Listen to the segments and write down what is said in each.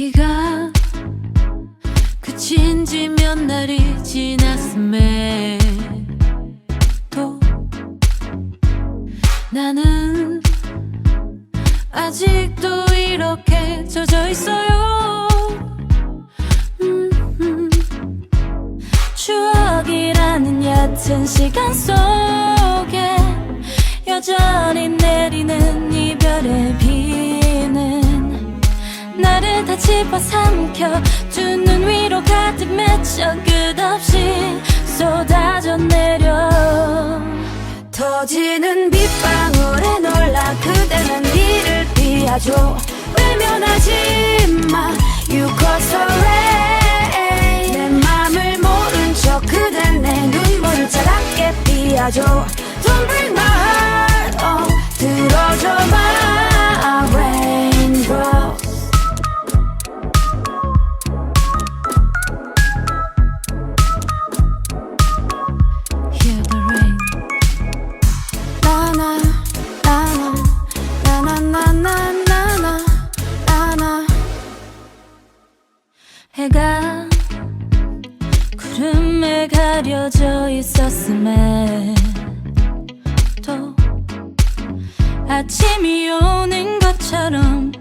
비가 그친 지 몇 날이 지났음에 또 나는 아직도 이렇게 젖어 있어요. 추억이라는 얕은 시간 속에 여전히 내리는 이별의 비는 나를 다 집어삼켜 두 눈 위로 가득 맺혀 끝없이 쏟아져 내려 터지는 빗방울에 놀라 그대는 이를 피하죠. 외면하지 마 You cause the rain. 내 맘을 모른 척 그댄 내 눈물을 차갑게 피하죠. Don't break my heart 들어줘 my raindrops. Hear the rain. 나나 나나 나나나나나나 나나. 해가 구름에 가려져 있었음에 또 아침이 오는 것처럼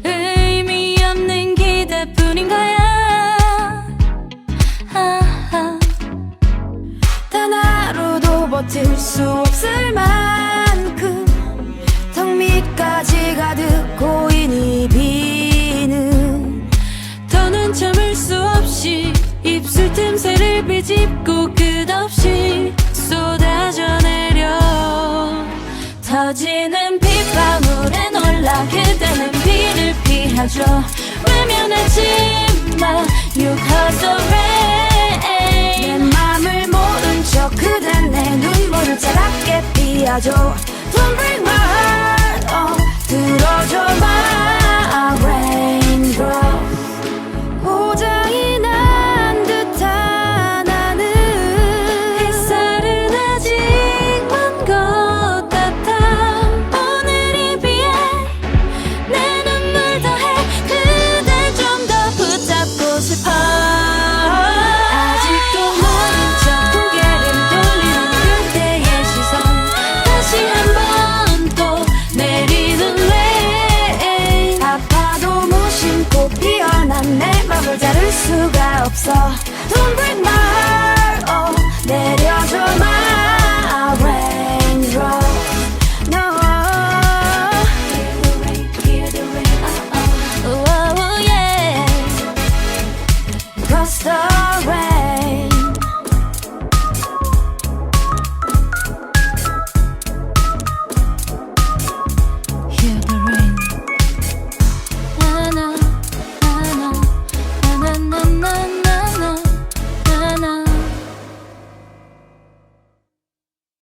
의미 없는 기대뿐인 거야. 단 하루도 버틸 수 없을 만큼 턱 밑까지 가득 고인 이 비는 더는 참을 수 없이 입술 틈새를 비집고 끝없이 쏟아져 내려 터지는 빗방울에 놀라 그대는 비를 피하죠. 외면하지 마 You cause the rain. 내 맘을 모른 척 그댄 내 눈물을 차갑게 피하죠. Don't break my heart 들어줘 my raindrops. 고장이 난 듯한 하늘 햇살은 아직 먼 것 같아. 오늘이 비에 내 눈물 더해 그댈 좀 더 붙잡고 싶어. 아직도 모른 척 고개를 돌리는 그대의 시선 다시 한번 또 내리는 rain. 아파도 무심코 피어난 내 맘을 자를 수가 없어. Don't break my heart.